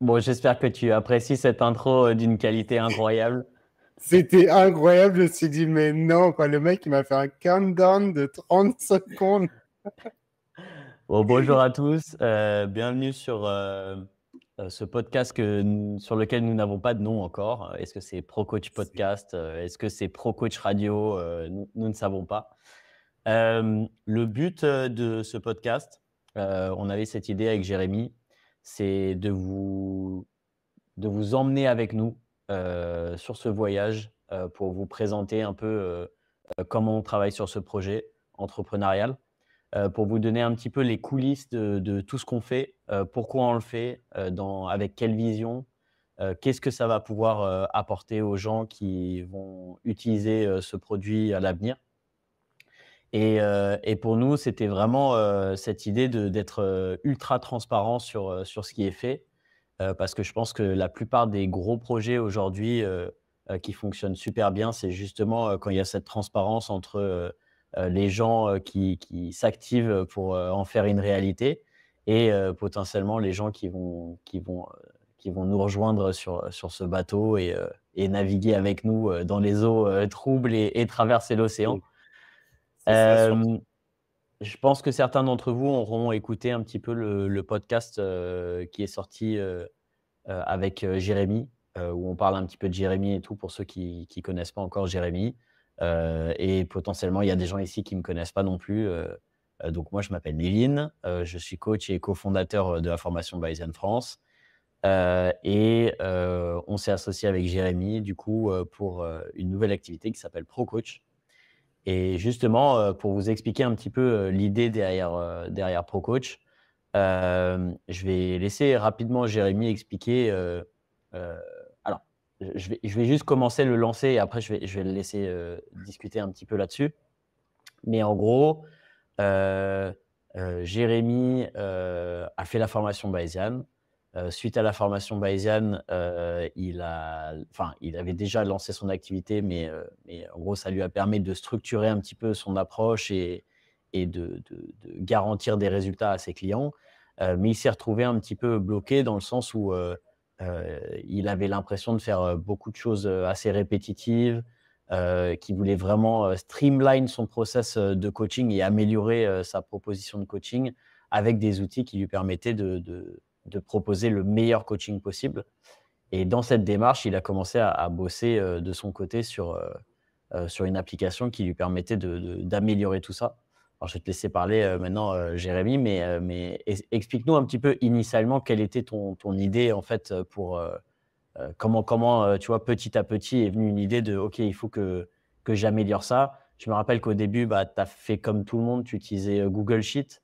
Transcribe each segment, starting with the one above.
Bon, j'espère que tu apprécies cette intro d'une qualité incroyable. C'était incroyable, je me suis dit, mais non, quoi, le mec, il m'a fait un countdown de 30 secondes. Bon, bonjour à tous, bienvenue sur ce podcast sur lequel nous n'avons pas de nom encore. Est-ce que c'est Pro Coach C'est Podcast? Est-ce que c'est Pro Coach Radio? Nous ne savons pas. Le but de ce podcast, on avait cette idée avec Jérémy, c'est de vous emmener avec nous sur ce voyage pour vous présenter un peu comment on travaille sur ce projet entrepreneurial, pour vous donner un petit peu les coulisses de tout ce qu'on fait, pourquoi on le fait, avec quelle vision, qu'est-ce que ça va pouvoir apporter aux gens qui vont utiliser ce produit à l'avenir. Et pour nous, c'était vraiment cette idée d'être ultra transparent sur ce qui est fait, parce que je pense que la plupart des gros projets aujourd'hui qui fonctionnent super bien, c'est justement quand il y a cette transparence entre les gens qui s'activent pour en faire une réalité et potentiellement les gens qui vont nous rejoindre sur ce bateau et naviguer avec nous dans les eaux troubles et traverser l'océan. c'est ça, surtout. Euh, je pense que certains d'entre vous auront écouté un petit peu le podcast qui est sorti avec Jérémy, où on parle un petit peu de Jérémy et tout, pour ceux qui ne connaissent pas encore Jérémy. Et potentiellement, il y a des gens ici qui ne me connaissent pas non plus. Donc moi, je m'appelle Lévin, je suis coach et cofondateur de la formation Bayesian France. On s'est associé avec Jérémy, du coup, pour une nouvelle activité qui s'appelle Pro Coach. Et justement, pour vous expliquer un petit peu l'idée derrière ProCoach, je vais laisser rapidement Jérémy expliquer. Euh, alors, je vais juste commencer le lancer et après, je vais le laisser discuter un petit peu là-dessus. Mais en gros, euh, Jérémy a fait la formation Bayesian. Suite à la formation Bayesian, il avait déjà lancé son activité, mais en gros, ça lui a permis de structurer un petit peu son approche et de garantir des résultats à ses clients. Mais il s'est retrouvé un petit peu bloqué dans le sens où il avait l'impression de faire beaucoup de choses assez répétitives, qui voulait vraiment streamline son process de coaching et améliorer sa proposition de coaching avec des outils qui lui permettaient de proposer le meilleur coaching possible. Et dans cette démarche, il a commencé à bosser de son côté sur une application qui lui permettait d'améliorer tout ça. Alors, je vais te laisser parler maintenant, Jérémy, mais explique-nous un petit peu initialement quelle était ton idée en fait pour comment tu vois, petit à petit est venue une idée de OK, il faut que j'améliore ça. Je me rappelle qu'au début, bah, tu as fait comme tout le monde, tu utilisais Google Sheet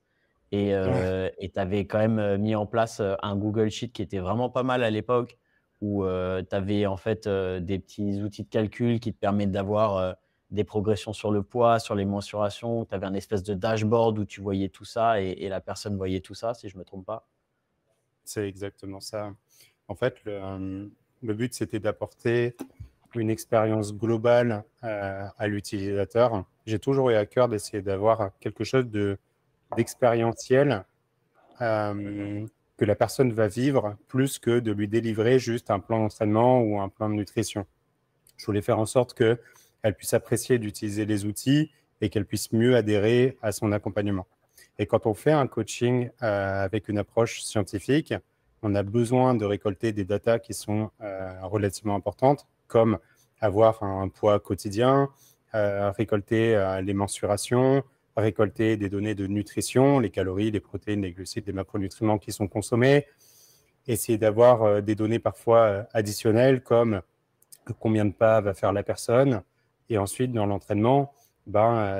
et Ouais. tu avais quand même mis en place un Google Sheet qui était vraiment pas mal à l'époque, où tu avais en fait des petits outils de calcul qui te permettent d'avoir des progressions sur le poids, sur les mensurations. Tu avais un espèce de dashboard où tu voyais tout ça et la personne voyait tout ça, si je ne me trompe pas. C'est exactement ça. En fait, le but, c'était d'apporter une expérience globale à l'utilisateur. J'ai toujours eu à cœur d'essayer d'avoir quelque chose d'expérientiel que la personne va vivre plus que de lui délivrer juste un plan d'entraînement ou un plan de nutrition. Je voulais faire en sorte qu'elle puisse apprécier d'utiliser les outils et qu'elle puisse mieux adhérer à son accompagnement. Et quand on fait un coaching avec une approche scientifique, on a besoin de récolter des datas qui sont relativement importantes, comme avoir un poids quotidien, récolter les mensurations, récolter des données de nutrition, les calories, les protéines, les glucides, les macronutriments qui sont consommés, essayer d'avoir des données parfois additionnelles comme combien de pas va faire la personne. Et ensuite, dans l'entraînement,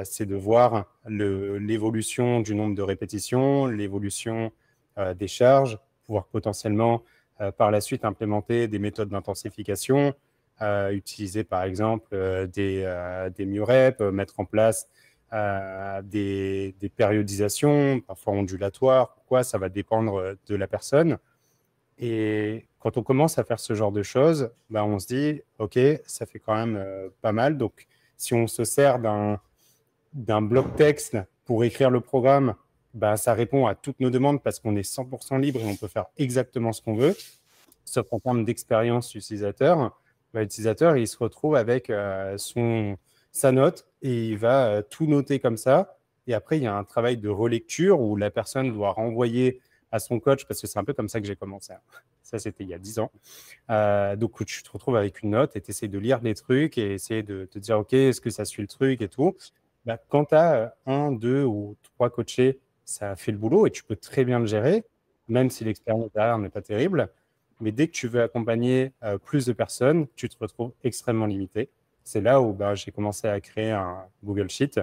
c'est de voir l'évolution du nombre de répétitions, l'évolution des charges, pouvoir potentiellement par la suite implémenter des méthodes d'intensification, utiliser par exemple des myoreps, mettre en place des périodisations, parfois ondulatoires. Pourquoi? Ça va dépendre de la personne. Et quand on commence à faire ce genre de choses, on se dit, OK, ça fait quand même pas mal. Donc, si on se sert d'un bloc texte pour écrire le programme, ça répond à toutes nos demandes parce qu'on est 100% libre et on peut faire exactement ce qu'on veut. Sauf qu'en termes d'expérience utilisateur, bah, l'utilisateur, il se retrouve avec sa note et il va tout noter comme ça. Et après, il y a un travail de relecture où la personne doit renvoyer à son coach, parce que c'est un peu comme ça que j'ai commencé. Ça, c'était il y a 10 ans. Donc, tu te retrouves avec une note et tu essaies de lire des trucs et essayer de te dire, OK, est-ce que ça suit le truc et tout. Bah, quand tu as un, deux ou trois coachés, ça fait le boulot et tu peux très bien le gérer, même si l'expérience derrière n'est pas terrible. Mais dès que tu veux accompagner plus de personnes, tu te retrouves extrêmement limité. C'est là où bah, j'ai commencé à créer un Google Sheet.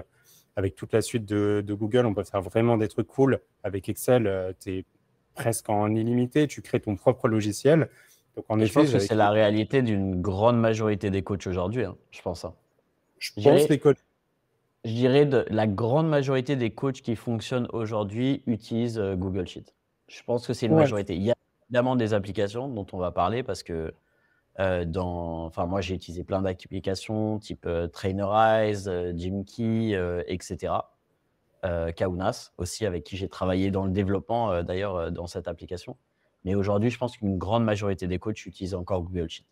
Avec toute la suite de Google, on peut faire vraiment des trucs cool. Avec Excel, tu es presque en illimité. Tu crées ton propre logiciel. Donc, en Et je effet, pense que c'est la réalité d'une grande majorité des coachs aujourd'hui, hein, je pense. Hein. je Je pense dirais, les coachs. je dirais de la grande majorité des coachs qui fonctionnent aujourd'hui utilisent Google Sheet. Je pense que c'est une Ouais, majorité. Il y a évidemment des applications dont on va parler parce que moi j'ai utilisé plein d'applications type Trainerize, Gymkey, etc. Kaunas aussi, avec qui j'ai travaillé dans le développement d'ailleurs dans cette application. Mais aujourd'hui, je pense qu'une grande majorité des coachs utilisent encore Google Sheet.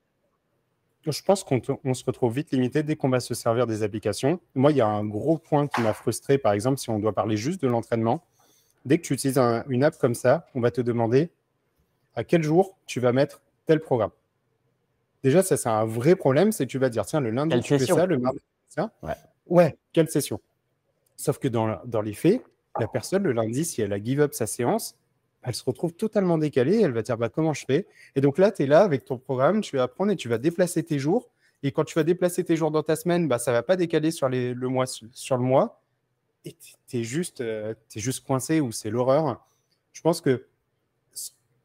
je pense on se retrouve vite limité dès qu'on va se servir des applications. Moi, il y a un gros point qui m'a frustré, par exemple, si on doit parler juste de l'entraînement. Dès que tu utilises une app comme ça, on va te demander à quel jour tu vas mettre tel programme. Déjà, ça, c'est un vrai problème, c'est que tu vas dire, tiens, le lundi, Quelle tu fais ça, session? le mardi, tu fais ça. Ouais. Ouais, quelle session? Sauf que dans les faits, la personne, le lundi, si elle a give up sa séance, elle se retrouve totalement décalée. Elle va dire, bah, comment je fais? Et donc là, tu es là avec ton programme, tu vas apprendre et tu vas déplacer tes jours. Et quand tu vas déplacer tes jours dans ta semaine, bah, ça ne va pas décaler sur le mois. Et tu es juste coincé ou c'est l'horreur. Je pense que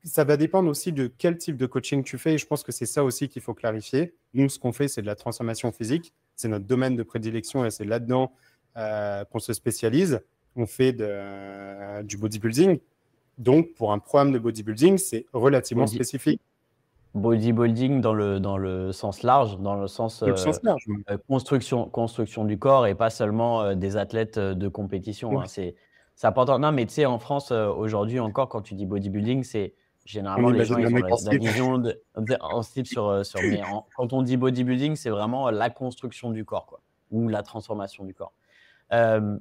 ça va dépendre aussi de quel type de coaching tu fais. Et je pense que c'est ça aussi qu'il faut clarifier. Nous, ce qu'on fait, c'est de la transformation physique. C'est notre domaine de prédilection et c'est là-dedans qu'on se spécialise. On fait du bodybuilding. Donc, pour un programme de bodybuilding, c'est relativement spécifique. Bodybuilding dans le sens large, dans le sens Dans le sens large. construction du corps et pas seulement des athlètes de compétition. Oui. Hein. C'est important. Non, mais tu sais, en France, aujourd'hui encore, quand tu dis bodybuilding, c'est On généralement les gens, imagine ils le ont mec en la slip. vision en slip quand on dit bodybuilding, c'est vraiment la construction du corps, quoi, ou la transformation du corps. Euh,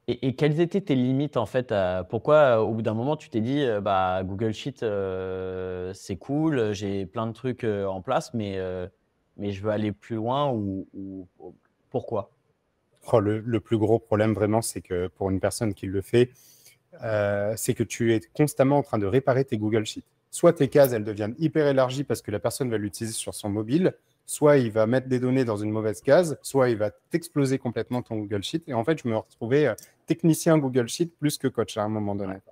et quelles étaient tes limites en fait pourquoi au bout d'un moment tu t'es dit bah, Google Sheet c'est cool, j'ai plein de trucs en place, mais je veux aller plus loin ou pourquoi? Oh, le plus gros problème, vraiment, c'est que pour une personne qui le fait, c'est que tu es constamment en train de réparer tes Google Sheets. Soit tes cases, elles deviennent hyper élargies parce que la personne va l'utiliser sur son mobile, soit il va mettre des données dans une mauvaise case, soit il va t'exploser complètement ton Google Sheet. Et en fait, je me retrouvais technicien Google Sheet plus que coach à un moment donné. Ouais. Et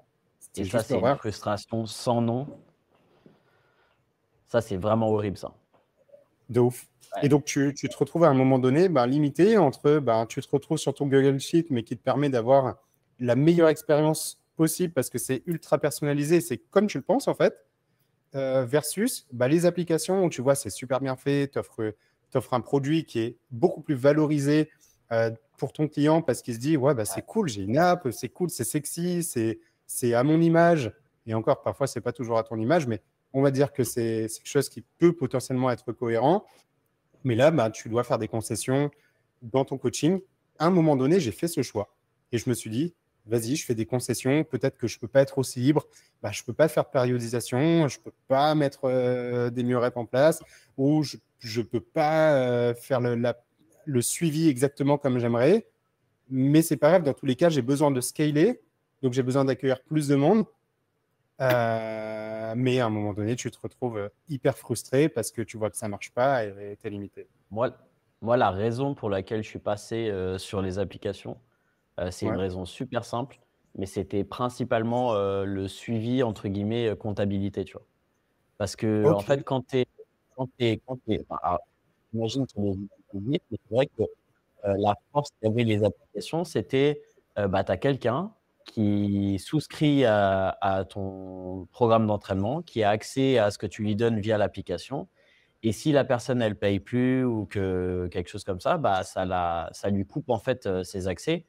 C'était ça, juste c'est une l'horreur. frustration sans nom. Ça, c'est vraiment horrible, ça. De ouf. Ouais. Et donc, tu te retrouves à un moment donné limité entre, tu te retrouves sur ton Google Sheet, mais qui te permet d'avoir la meilleure expérience possible parce que c'est ultra personnalisé, c'est comme tu le penses en fait, versus les applications où tu vois, c'est super bien fait, t'offres un produit qui est beaucoup plus valorisé pour ton client parce qu'il se dit, ouais, c'est cool, j'ai une app, c'est cool, c'est sexy, c'est à mon image. Et encore, parfois, c'est pas toujours à ton image, mais on va dire que c'est quelque chose qui peut potentiellement être cohérent. Mais là, tu dois faire des concessions dans ton coaching. À un moment donné, j'ai fait ce choix. Et je me suis dit, vas-y, je fais des concessions. Peut-être que je ne peux pas être aussi libre. Je ne peux pas faire de périodisation. Je ne peux pas mettre des murs en place. Ou je ne peux pas faire le suivi exactement comme j'aimerais. Mais c'est pas grave. Dans tous les cas, j'ai besoin de scaler. Donc, j'ai besoin d'accueillir plus de monde. Mais à un moment donné, tu te retrouves hyper frustré parce que tu vois que ça ne marche pas et tu es limité. Moi, la raison pour laquelle je suis passé sur les applications, c'est une Ouais. raison super simple, mais c'était principalement le suivi entre guillemets comptabilité, tu vois. Parce que en Ok. fait, alors, j'imagine que les mais c'est vrai que la force qu'avaient les applications, c'était tu as quelqu'un qui souscrit à ton programme d'entraînement, qui a accès à ce que tu lui donnes via l'application. Et si la personne, elle paye plus ou quelque chose comme ça, ça lui coupe en fait ses accès.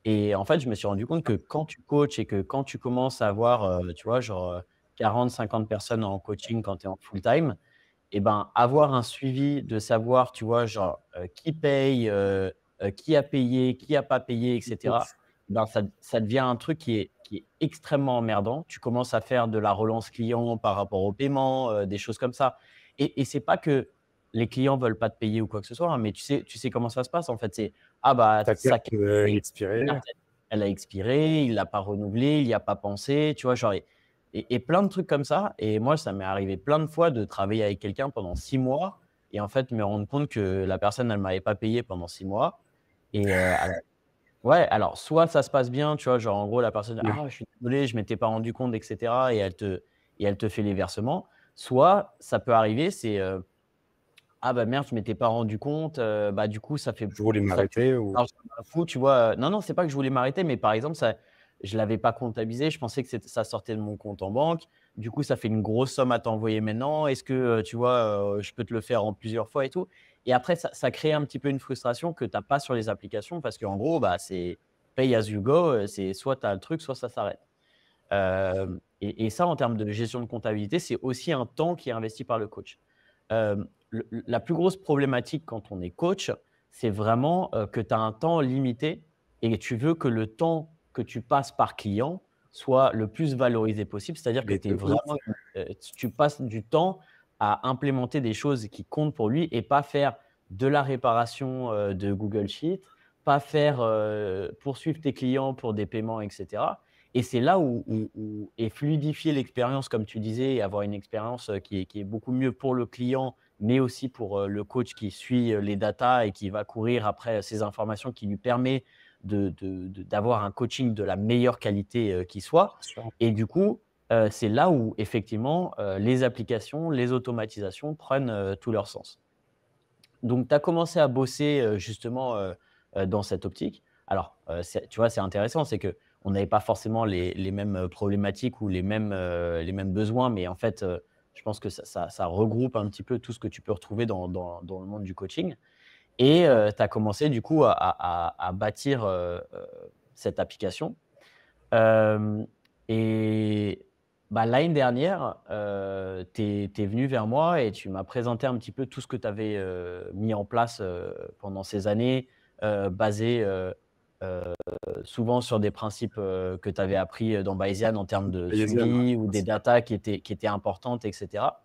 Et en fait, je me suis rendu compte que quand tu coaches et que quand tu commences à avoir, tu vois, genre 40-50 personnes en coaching quand tu es en full-time, et ben, avoir un suivi de savoir, tu vois, genre, qui paye, qui a payé, qui a pas payé et cetera, ben, ça devient un truc qui est extrêmement emmerdant. Tu commences à faire de la relance client par rapport au paiement, des choses comme ça et c'est pas que les clients veulent pas te payer ou quoi que ce soit, hein, mais tu sais comment ça se passe, en fait. C'est: «Ah bah, Ta sa carte carte, est expirée. elle a expiré, il l'a pas renouvelée, il y a pas pensé», tu vois? Genre et plein de trucs comme ça et moi, ça m'est arrivé plein de fois de travailler avec quelqu'un pendant 6 mois et en fait, me rendre compte que la personne, elle m'avait pas payé pendant 6 mois et alors ouais, alors soit ça se passe bien, tu vois? Genre, en gros, la personne: Ouais. «Ah, je suis désolé, je m'étais pas rendu compte» et cetera et elle te fait les versements. Soit ça peut arriver, c'est, «Ah bah merde, je m'étais pas rendu compte, bah, du coup, ça fait Je voulais ça tu m'arrêter ou alors ça m'en fout», tu vois? Non, non, c'est pas que je voulais m'arrêter, mais par exemple, ça je l'avais pas comptabilisé, je pensais que ça sortait de mon compte en banque. Du coup, ça fait une grosse somme à t'envoyer maintenant. Est-ce que, tu vois, je peux te le faire en plusieurs fois et tout? Et après ça crée un petit peu une frustration que tu as pas sur les applications parce qu'en gros, bah, c'est pay as you go, c'est soit tu as le truc, soit ça s'arrête. Et ça, en termes de gestion de comptabilité, c'est aussi un temps qui est investi par le coach. La plus grosse problématique quand on est coach, c'est vraiment, que tu as un temps limité et tu veux que le temps que tu passes par client soit le plus valorisé possible. C'est-à-dire que mais tu es de ouf. vraiment, tu passes du temps à implémenter des choses qui comptent pour lui et pas faire de la réparation, de Google Sheets, pas faire, poursuivre tes clients pour des paiements et cetera. Et c'est là où et fluidifier l'expérience, comme tu disais, et avoir une expérience, qui est beaucoup mieux pour le client, mais aussi pour, le coach qui suit, les datas et qui va courir après ces informations qui lui permet d'avoir un coaching de la meilleure qualité, qui soit. Bien sûr. Et du coup, c'est là où effectivement, les applications, les automatisations prennent, tout leur sens. Donc tu as commencé à bosser, justement, dans cette optique. Alors, tu vois, c'est intéressant, c'est qu'on n'avait pas forcément les mêmes, problématiques ou les mêmes besoins, mais en fait, je pense que ça regroupe un petit peu tout ce que tu peux retrouver dans le monde du coaching et Ouais. tu as commencé du coup à bâtir, cette application. Hem et bah, l'année dernière, tu es venu vers moi et tu m'as présenté un petit peu tout ce que tu avais, mis en place, pendant ces années, basées, souvent sur des principes, que tu avais appris, dans Bayesian en termes de Bayésienne, ouais, suivi ou des datas qui étaient importantes et cetera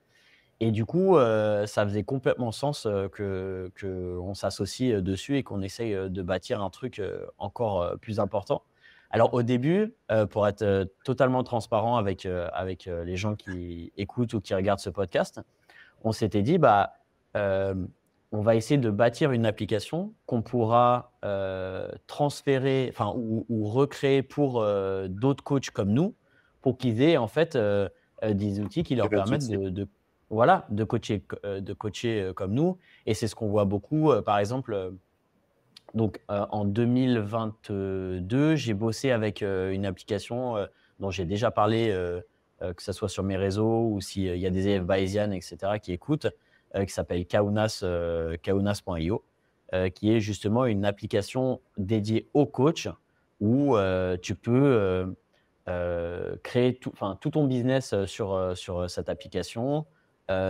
et du coup, ça faisait complètement sens, qu'on s'associe, dessus et qu'on essaye, de bâtir un truc, encore, plus important. Alors au début, pour être, totalement transparent avec les gens qui écoutent ou qui regardent ce podcast, on s'était dit: «Bah, on va essayer de bâtir une application qu'on pourra, transférer, enfin ou recréer pour, d'autres coachs comme nous, pour qu'ils aient en fait, des outils qui des leur bons permettent outils. voilà, de coacher comme nous» et c'est ce qu'on voit beaucoup, par exemple, donc, en 2022, j'ai bossé avec, une application, dont j'ai déjà parlé, que ça soit sur mes réseaux ou s'il y a des élèves bayésianes et cetera qui écoutent, qui s'appelle Kaunas, kaunas.io, qui est justement une application dédiée aux coachs où, tu peux, créer tout ton business, sur cette application.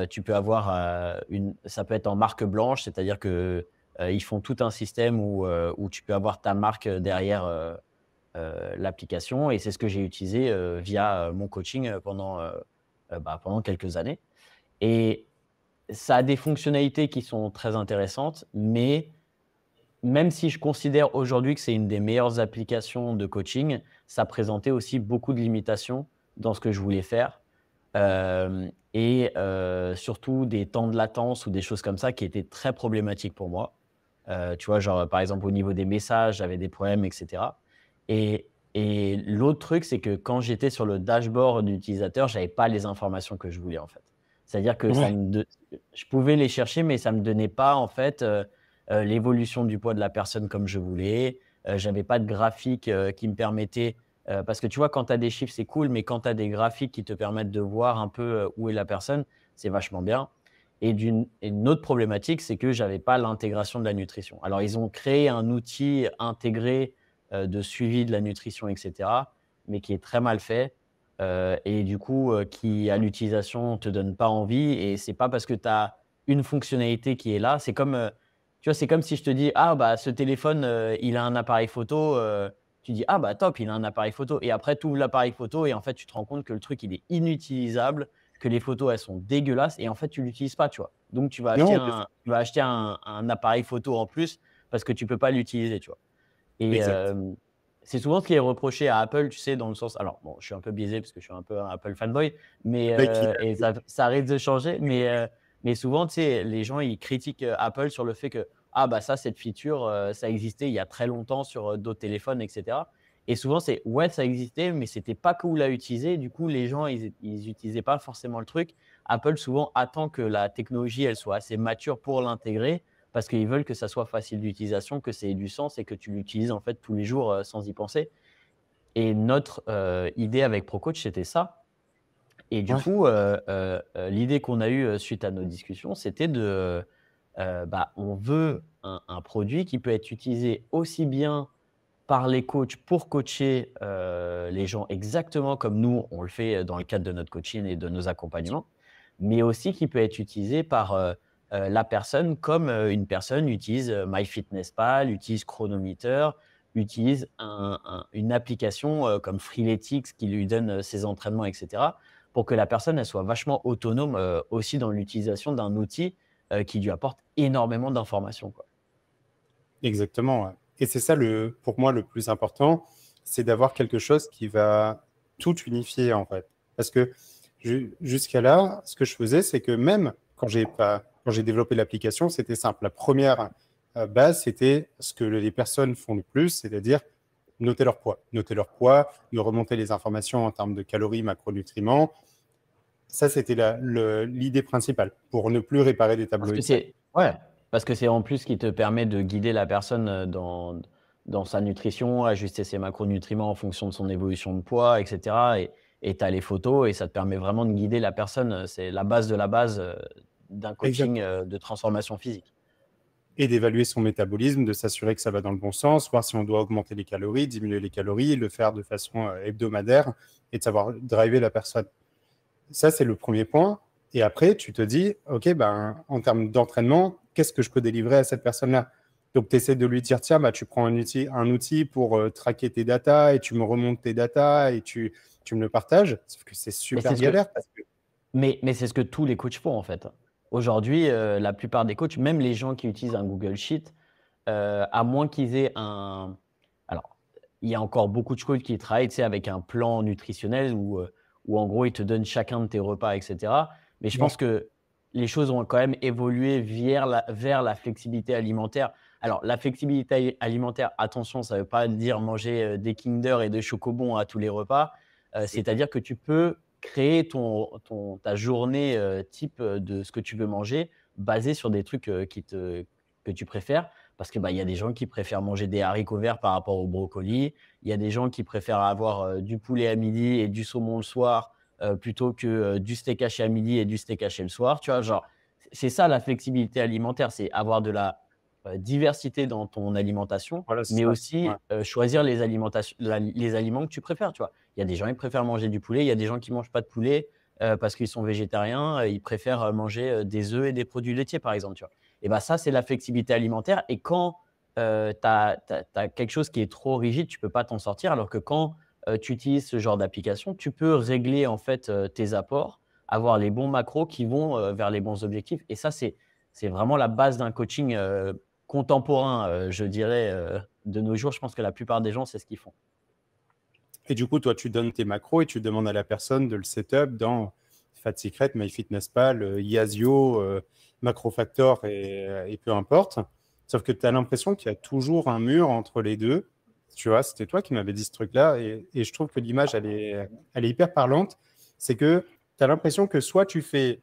Tu peux avoir, ça peut être en marque blanche, c'est-à-dire que, ils font tout un système où tu peux avoir ta marque, derrière, l'application et c'est ce que j'ai utilisé, via, mon coaching, pendant quelques années et ça a des fonctionnalités qui sont très intéressantes, mais même si je considère aujourd'hui que c'est une des meilleures applications de coaching, ça présentait aussi beaucoup de limitations dans ce que je voulais faire, et surtout des temps de latence ou des choses comme ça qui étaient très problématiques pour moi. Tu vois, genre, par exemple, au niveau des messages, j'avais des problèmes et cetera et l'autre truc, c'est que quand j'étais sur le dashboard d'utilisateur, j'avais pas les informations que je voulais, en fait. C'est-à-dire que ça Ouais, me de je pouvais les chercher, mais ça me donnait pas, en fait, l'évolution du poids de la personne comme je voulais. J'avais pas de graphique, qui me permettait, parce que tu vois, quand tu as des chiffres, c'est cool, mais quand tu as des graphiques qui te permettent de voir un peu, où est la personne, c'est vachement bien. Et une autre problématique, c'est que j'avais pas l'intégration de la nutrition. Alors, ils ont créé un outil intégré, de suivi de la nutrition et cetera, mais qui est très mal fait. et du coup, qui à l'utilisation te donne pas envie et c'est pas parce que tu as une fonctionnalité qui est là. C'est comme, tu vois, c'est comme si je te dis: «Ah bah, ce téléphone, il a un appareil photo», tu dis: «Ah bah, top, il a un appareil photo» et après tu ouvres l'appareil photo et en fait, tu te rends compte que le truc, il est inutilisable, que les photos, elles sont dégueulasses et en fait, tu l'utilises pas, tu vois? Donc Non, bien sûr. tu vas acheter un appareil photo en plus parce que tu peux pas l'utiliser, tu vois? Et Exact. c'est souvent ce qui est reproché à Apple, tu sais, dans le sens alors bon, je suis un peu biaisé parce que je suis un peu un Apple fanboy, mais Le mec, et ça risque de changer, mais souvent, tu sais, les gens, ils critiquent, Apple sur le fait que: «Ah bah ça, cette feature, ça existait il y a très longtemps sur, d'autres téléphones» et cetera et souvent, c'est: «Ouais, ça existait, mais c'était pas cool à utiliser». Du coup, les gens, ils utilisaient pas forcément le truc. Apple, souvent, attend que la technologie, elle soit assez mature pour l'intégrer parce qu'ils veulent que ça soit facile d'utilisation, que ça ait du sens et que tu l'utilises en fait tous les jours, sans y penser et notre, idée avec Procoach, c'était ça et du ouais, coup, l'idée qu'on a eue, suite à nos discussions, c'était de, bah, on veut un produit qui peut être utilisé aussi bien par les coachs pour coacher, les gens exactement comme nous, on le fait, dans le cadre de notre coaching et de nos accompagnements, mais aussi qui peut être utilisé par, la personne comme, une personne utilise, MyFitnessPal, utilise Chronometer, utilise une application, comme Freeletics qui lui donne, ses entraînements et cetera. Pour que la personne, elle soit vachement autonome, aussi dans l'utilisation d'un outil, qui lui apporte énormément d'informations, quoi. exactement, ouais. Et c'est ça, pour moi, le plus important, c'est d'avoir quelque chose qui va tout unifier, en fait. Parce que jusqu'à là, ce que je faisais, c'est que même quand j'ai développé l'application, c'était simple. La première base, c'était ce que les personnes font le plus, c'est-à-dire noter leur poids. Noter leur poids, me remonter les informations en termes de calories, macronutriments. Ça, c'était l'idée principale pour ne plus réparer des Parce tableaux que Excel. c'est ouais, parce que c'est en plus qui te permet de guider la personne, dans sa nutrition, ajuster ses macronutriments en fonction de son évolution de poids et cetera et tu as les photos et ça te permet vraiment de guider la personne, c'est la base de la base, d'un coaching, Exactement. de transformation physique. Et d'évaluer son métabolisme, de s'assurer que ça va dans le bon sens, voir si on doit augmenter les calories, diminuer les calories, le faire de façon hebdomadaire et de savoir driver la personne. Ça, c'est le premier point. Et après, tu te dis, OK, ben, en termes d'entraînement, qu'est-ce que je peux délivrer à cette personne-là? Donc, tu essaies de lui dire, tiens, bah, tu prends un outil pour traquer tes datas et tu me remontes tes datas et tu me le partages. Sauf que c'est Mais c'est super ce que galère parce que mais c'est ce que tous les coachs font, en fait. Aujourd'hui, la plupart des coachs, même les gens qui utilisent un Google Sheet, à moins qu'ils aient un alors, il y a encore beaucoup de coachs qui travaillent, tu sais, avec un plan nutritionnel où en gros, ils te donnent chacun de tes repas et cetera. Mais je ouais, pense que les choses ont quand même évolué vers la flexibilité alimentaire. Alors, la flexibilité alimentaire, attention, ça ne veut pas dire manger, des Kinder et des chocobons à tous les repas. c'est clair. C'est-à-dire que tu peux créer ta journée, type, de ce que tu veux manger, basé sur des trucs, que tu préfères. Parce que, bah, il y a des gens qui préfèrent manger des haricots verts par rapport au brocoli. Il y a des gens qui préfèrent avoir, du poulet à midi et du saumon le soir, plutôt que, du steak haché à midi et du steak haché le soir, tu vois? Genre, c'est ça la flexibilité alimentaire, c'est avoir de la, diversité dans ton alimentation, Voilà, c'est mais ça. Ouais. aussi, choisir les aliments que tu préfères, tu vois? Il y a des gens, ils préfèrent manger du poulet, il y a des gens qui mangent pas de poulet, parce qu'ils sont végétariens, ils préfèrent, manger, des œufs et des produits laitiers, par exemple, tu vois? Et bah, ça, c'est la flexibilité alimentaire et quand, tu as quelque chose qui est trop rigide, tu peux pas t'en sortir alors que quand, tu utilises ce genre d'application, tu peux régler en fait, tes apports, avoir les bons macros qui vont, vers les bons objectifs et ça, c'est vraiment la base d'un coaching, contemporain, je dirais, de nos jours. Je pense que la plupart des gens, c'est ce qu'ils font. Et du coup, toi, tu donnes tes macros et tu demandes à la personne de le setup dans Fat Secret, MyFitnessPal, Yazio, MacroFactor et peu importe. Sauf que tu as l'impression qu'il y a toujours un mur entre les deux. Tu vois, c'était toi qui m'avais dit ce truc-là. Et je trouve que l'image, elle est hyper parlante. C'est que tu as l'impression que soit tu fais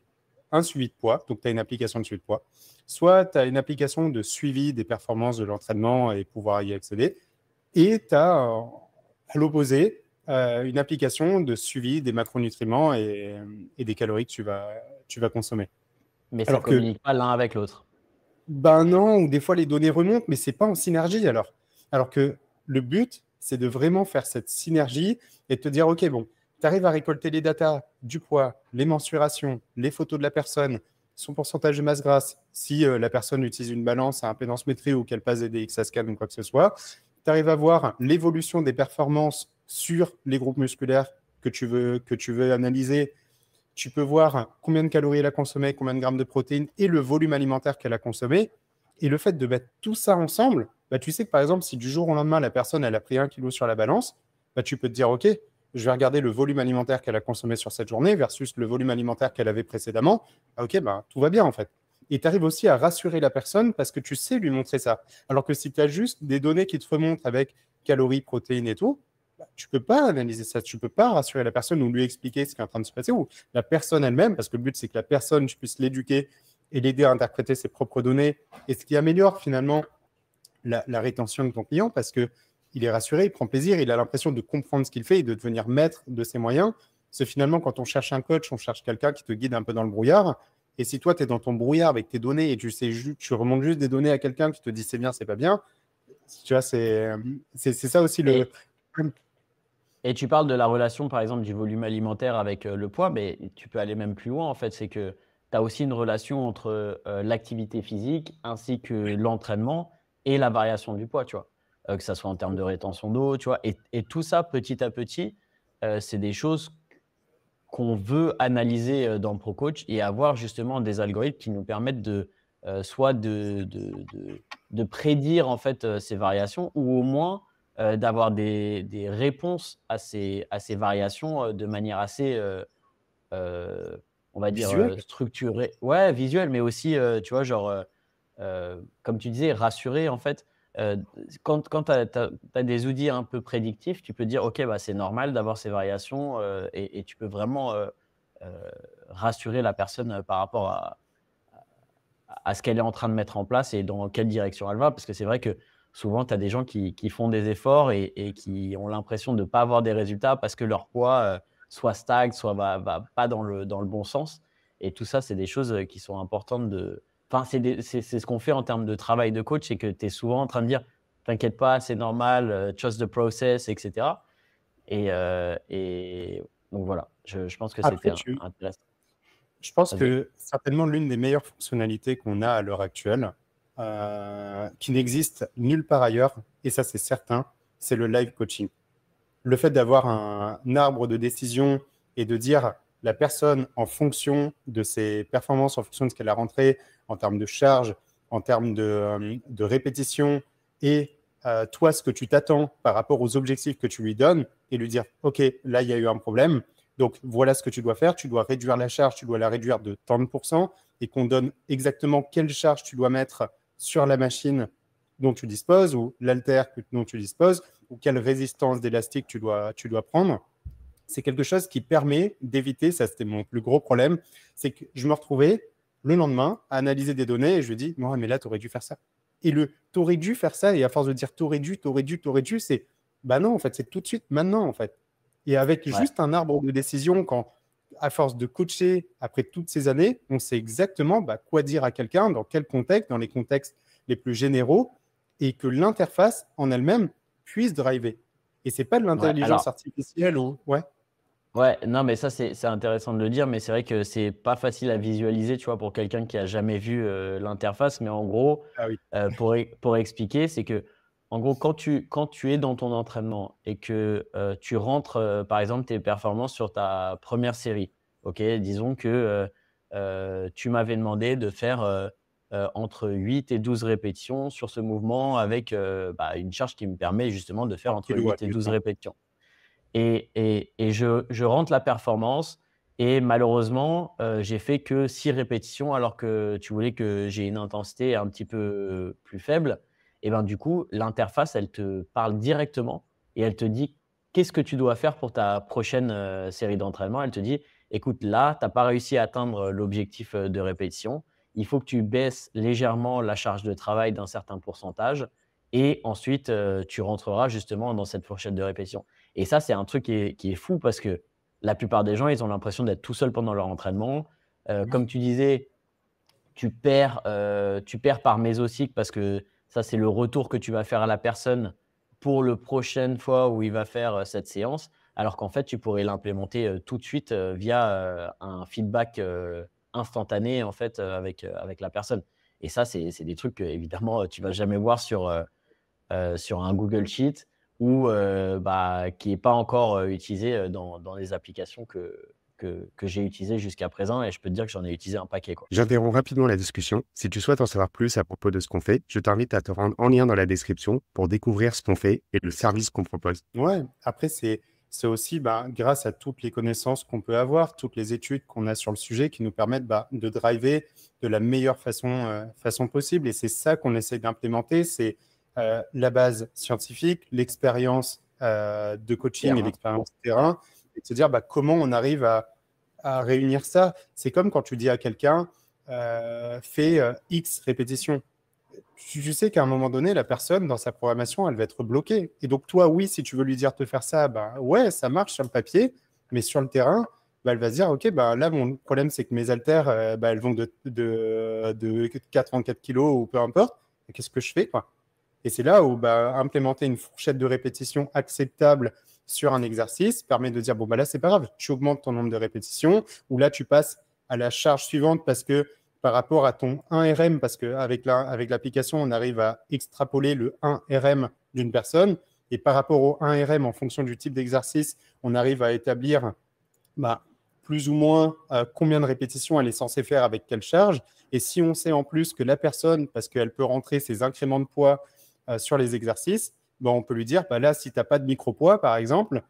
un suivi de poids, donc tu as une application de suivi de poids, soit tu as une application de suivi des performances de l'entraînement et pouvoir y accéder. Et tu as à l'opposé une application de suivi des macronutriments et des calories que tu vas consommer. Mais ça Alors que, communique pas l'un avec l'autre. ben non, ou des fois les données remontent, mais c'est pas en synergie alors. Alors que le but, c'est de vraiment faire cette synergie et de te dire, OK, bon, tu arrives à récolter les datas du poids, les mensurations, les photos de la personne, son pourcentage de masse grasse, si la personne utilise une balance à impédance métrique ou qu'elle passe des DXA scan ou quoi que ce soit, tu arrives à voir l'évolution des performances sur les groupes musculaires que tu veux analyser. Tu peux voir combien de calories elle a consommé, combien de grammes de protéines et le volume alimentaire qu'elle a consommé. Et le fait de mettre tout ça ensemble, bah, tu sais que par exemple, si du jour au lendemain, la personne elle a pris 1 kg sur la balance, bah, tu peux te dire, OK, je vais regarder le volume alimentaire qu'elle a consommé sur cette journée versus le volume alimentaire qu'elle avait précédemment. Ah, OK, bah, tout va bien en fait. Et tu arrives aussi à rassurer la personne parce que tu sais lui montrer ça. Alors que si tu as juste des données qui te remontent avec calories, protéines et tout, bah, tu ne peux pas analyser ça. Tu ne peux pas rassurer la personne ou lui expliquer ce qui est en train de se passer ou la personne elle-même, parce que le but, c'est que la personne, tu puisses l'éduquer et l'aider à interpréter ses propres données. Et ce qui améliore finalement la rétention de ton client parce qu'il est rassuré, il prend plaisir, il a l'impression de comprendre ce qu'il fait et de devenir maître de ses moyens. C'est finalement, quand on cherche un coach, on cherche quelqu'un qui te guide un peu dans le brouillard. Et si toi, tu es dans ton brouillard avec tes données et tu remontes juste des données à quelqu'un qui te dit c'est bien, c'est pas bien, tu vois, c'est ça aussi le. Et tu parles de la relation, par exemple, du volume alimentaire avec le poids, mais tu peux aller même plus loin, en fait. C'est que tu as aussi une relation entre l'activité physique ainsi que l'entraînement et la variation du poids, tu vois. Que ça soit en termes de rétention d'eau, tu vois. Et tout ça, petit à petit, c'est des choses qu'on veut analyser dans ProCoach et avoir justement des algorithmes qui nous permettent soit de prédire en fait ces variations ou au moins d'avoir des réponses à ces variations de manière assez, on va dire, Visuel. structurée. Ouais, visuelle, mais aussi, tu vois, genre, comme tu disais, rassurer en fait. Quand tu as des outils un peu prédictifs, tu peux dire: «OK, bah, c'est normal d'avoir ces variations», et tu peux vraiment, heu, rassurer la personne, par rapport à ce qu'elle est en train de mettre en place et dans quelle direction elle va. Parce que c'est vrai que souvent, tu as des gens qui font des efforts et qui ont l'impression de ne pas avoir des résultats parce que leur poids, soit stagne, soit va pas dans le bon sens. Et tout ça, c'est des choses, qui sont importantes de enfin, c'est ce qu'on fait en termes de travail de coach, c'est que tu es souvent en train de dire: «T'inquiète pas, c'est normal, trust the process» et cetera. Et donc voilà, je pense que c'était Après, in intéressant. je pense Vas-y. que certainement l'une des meilleures fonctionnalités qu'on a à l'heure actuelle, qui n'existe nulle part ailleurs, et ça c'est certain, c'est le live coaching. Le fait d'avoir un arbre de décision et de dire la personne en fonction de ses performances, en fonction de ce qu'elle a rentré en termes de charge, en termes de répétition et toi, ce que tu t'attends par rapport aux objectifs que tu lui donnes et lui dire, OK, là, il y a eu un problème. Donc, voilà ce que tu dois faire. Tu dois réduire la charge, tu dois la réduire de tant de pourcents et qu'on donne exactement quelle charge tu dois mettre sur la machine dont tu disposes ou l'haltère dont tu disposes ou quelle résistance d'élastique tu dois prendre. C'est quelque chose qui permet d'éviter, ça c'était mon plus gros problème, c'est que je me retrouvais le lendemain à analyser des données et je lui dis, non, mais là, tu aurais dû faire ça. Et le tu aurais dû faire ça, et à force de dire tu aurais dû, c'est bah non, en fait, c'est tout de suite maintenant, en fait. Et avec Ouais. juste un arbre de décision, quand à force de coacher après toutes ces années, on sait exactement bah, quoi dire à quelqu'un, dans quel contexte, dans les contextes les plus généraux, et que l'interface en elle-même puisse driver. Et c'est pas de Ouais, l'intelligence alors artificielle ou ouais. ouais, non, mais ça, c'est intéressant de le dire, mais c'est vrai que c'est pas facile à visualiser, tu vois, pour quelqu'un qui a jamais vu, l'interface. Mais en gros, Ah oui. pour expliquer, c'est que en gros, quand tu es dans ton entraînement et que, tu rentres, par exemple, tes performances sur ta première série, OK? Disons que, tu m'avais demandé de faire, entre 8 et 12 répétitions sur ce mouvement avec, bah, une charge qui me permet justement de faire En entre 8 kilowatts, et du 12 temps. répétitions. Et je rentre la performance et malheureusement, j'ai fait que 6 répétitions alors que tu voulais que j'ai une intensité un petit peu plus faible. Et ben, du coup, l'interface, elle te parle directement et elle te dit: «Qu'est-ce que tu dois faire pour ta prochaine, série d'entraînement?» Elle te dit: «Écoute, là, tu as pas réussi à atteindre l'objectif, de répétition. Il faut que tu baisses légèrement la charge de travail d'un certain pourcentage et ensuite, tu rentreras justement dans cette fourchette de répétition». Et ça, c'est un truc qui est fou parce que la plupart des gens, ils ont l'impression d'être tout seuls pendant leur entraînement. Comme tu disais, tu perds par mésocycle parce que ça, c'est le retour que tu vas faire à la personne pour le prochaine fois où il va faire, cette séance. alors qu'en fait, tu pourrais l'implémenter tout de suite via un feedback instantané en fait, avec la personne. Et ça, c'est des trucs que, évidemment, tu vas jamais voir sur un Google Sheet ou bah, qui n'est pas encore utilisé dans les applications que j'ai utilisées jusqu'à présent, et je peux te dire que j'en ai utilisé un paquet, quoi. J'interromps rapidement la discussion. Si tu souhaites en savoir plus à propos de ce qu'on fait, je t'invite à te rendre en lien dans la description pour découvrir ce qu'on fait et le service qu'on propose. Ouais, après, c'est aussi grâce à toutes les connaissances qu'on peut avoir, toutes les études qu'on a sur le sujet qui nous permettent de driver de la meilleure façon possible. Et c'est ça qu'on essaie d'implémenter, c'est la base scientifique, l'expérience de coaching et l'expérience terrain, et de se dire comment on arrive à réunir ça. C'est comme quand tu dis à quelqu'un, fais X répétitions. Tu sais qu'à un moment donné, la personne, dans sa programmation, elle va être bloquée. Et donc, toi, oui, si tu veux lui dire de faire ça, ouais, ça marche sur le papier, mais sur le terrain, elle va se dire, OK, là, mon problème, c'est que mes haltères, elles vont de 84 kilos ou peu importe. Qu'est-ce que je fais, quoi? Et c'est là où implémenter une fourchette de répétitions acceptable sur un exercice permet de dire, là, c'est pas grave, tu augmentes ton nombre de répétitions, ou là, tu passes à la charge suivante parce que par rapport à ton 1RM, parce qu'avec l'application, on arrive à extrapoler le 1RM d'une personne. Et par rapport au 1RM, en fonction du type d'exercice, on arrive à établir plus ou moins combien de répétitions elle est censée faire avec quelle charge. Et si on sait en plus que la personne, parce qu'elle peut rentrer ses incréments de poids sur les exercices, on peut lui dire, là, si tu n'as pas de micro-poids, par exemple,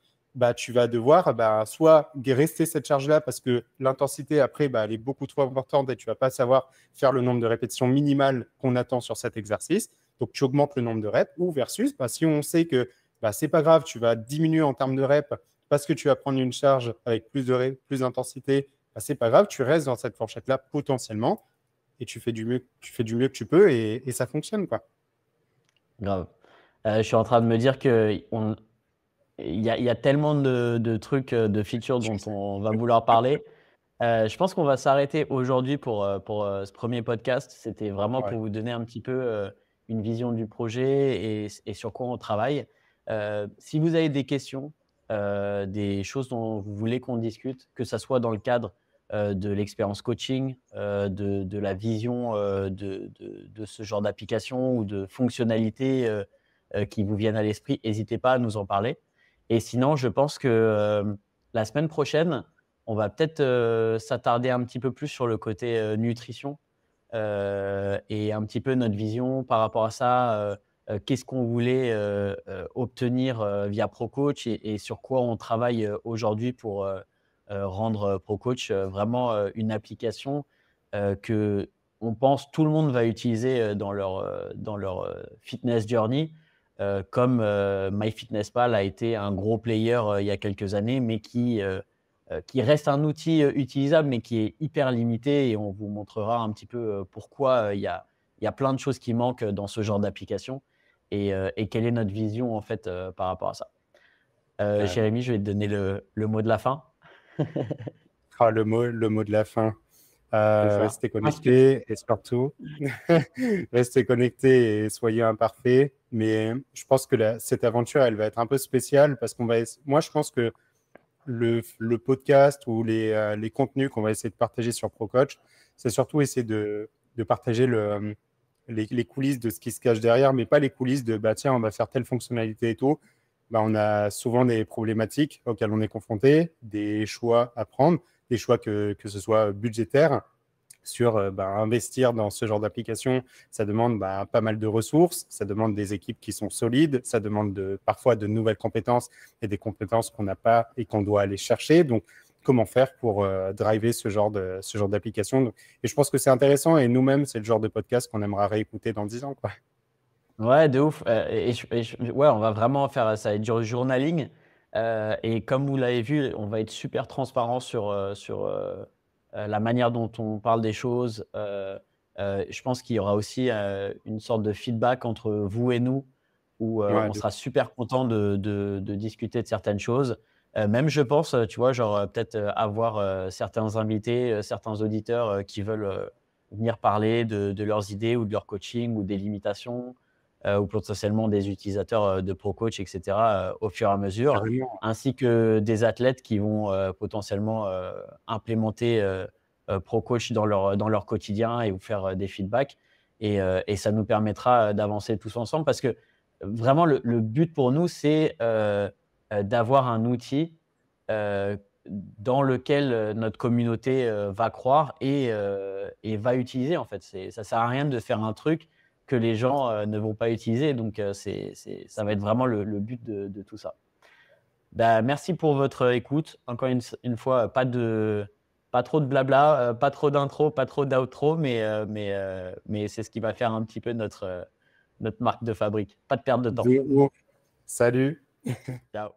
tu vas devoir soit rester cette charge-là parce que l'intensité après, elle est beaucoup trop importante et tu ne vas pas savoir faire le nombre de répétitions minimales qu'on attend sur cet exercice. Donc, tu augmentes le nombre de reps, ou versus, si on sait que ce n'est pas grave, tu vas diminuer en termes de reps parce que tu vas prendre une charge avec plus d'intensité, ce n'est pas grave, tu restes dans cette fourchette-là potentiellement et tu fais du mieux que tu peux et ça fonctionne, quoi. Grave. Je suis en train de me dire qu'il y a tellement de trucs, de features dont on va vouloir parler. Je pense qu'on va s'arrêter aujourd'hui pour ce premier podcast. C'était vraiment pour vous donner un petit peu une vision du projet et sur quoi on travaille. Si vous avez des questions, des choses dont vous voulez qu'on discute, que ça soit dans le cadre de l'expérience coaching, de la vision de ce genre d'application ou de fonctionnalités qui vous viennent à l'esprit, n'hésitez pas à nous en parler. Et sinon, je pense que la semaine prochaine, on va peut-être s'attarder un petit peu plus sur le côté nutrition et un petit peu notre vision par rapport à ça. Qu'est-ce qu'on voulait obtenir via ProCoach et sur quoi on travaille aujourd'hui pour rendre ProCoach vraiment une application que on pense tout le monde va utiliser dans leur fitness journey, comme MyFitnessPal a été un gros player il y a quelques années, mais qui reste un outil utilisable, mais qui est hyper limité. Et on vous montrera un petit peu pourquoi il y a plein de choses qui manquent dans ce genre d'application et quelle est notre vision en fait par rapport à ça. Jérémy, je vais te donner le mot de la fin. Le mot de la fin. Restez connectés et surtout, restez connectés et soyez imparfaits. Mais je pense que cette aventure, elle va être un peu spéciale parce moi, je pense que le podcast ou les contenus qu'on va essayer de partager sur ProCoach, c'est surtout essayer de partager les coulisses de ce qui se cache derrière, mais pas les coulisses de tiens, on va faire telle fonctionnalité et tout. On a souvent des problématiques auxquelles on est confronté, des choix à prendre, des choix que ce soit budgétaire sur investir dans ce genre d'application. Ça demande pas mal de ressources, ça demande des équipes qui sont solides, ça demande parfois de nouvelles compétences et des compétences qu'on n'a pas et qu'on doit aller chercher. Donc, comment faire pour driver ce genre d'application. Et je pense que c'est intéressant et nous-mêmes, c'est le genre de podcast qu'on aimerait réécouter dans 10 ans, quoi. Ouais, de ouf. Ouais, on va vraiment faire ça, va être du journaling. Et comme vous l'avez vu, on va être super transparent sur la manière dont on parle des choses. Je pense qu'il y aura aussi une sorte de feedback entre vous et nous, où on sera super content de discuter de certaines choses. Même, je pense, tu vois, genre peut-être avoir certains invités, certains auditeurs qui veulent venir parler de leurs idées ou de leur coaching ou des limitations. ou potentiellement des utilisateurs de ProCoach, etc., au fur et à mesure, Carrément. ainsi que des athlètes qui vont potentiellement implémenter ProCoach dans leur quotidien et vous faire des feedbacks. Et ça nous permettra d'avancer tous ensemble parce que vraiment, le but pour nous, c'est d'avoir un outil dans lequel notre communauté va croire et va utiliser, en fait. Ça sert à rien de faire un truc que les gens ne vont pas utiliser. Donc, ça va être vraiment le but de tout ça. Bah, merci pour votre écoute. Encore une fois, pas trop de blabla, pas trop d'intro, pas trop d'outro, mais c'est ce qui va faire un petit peu notre marque de fabrique. Pas de perte de temps. Salut. Ciao.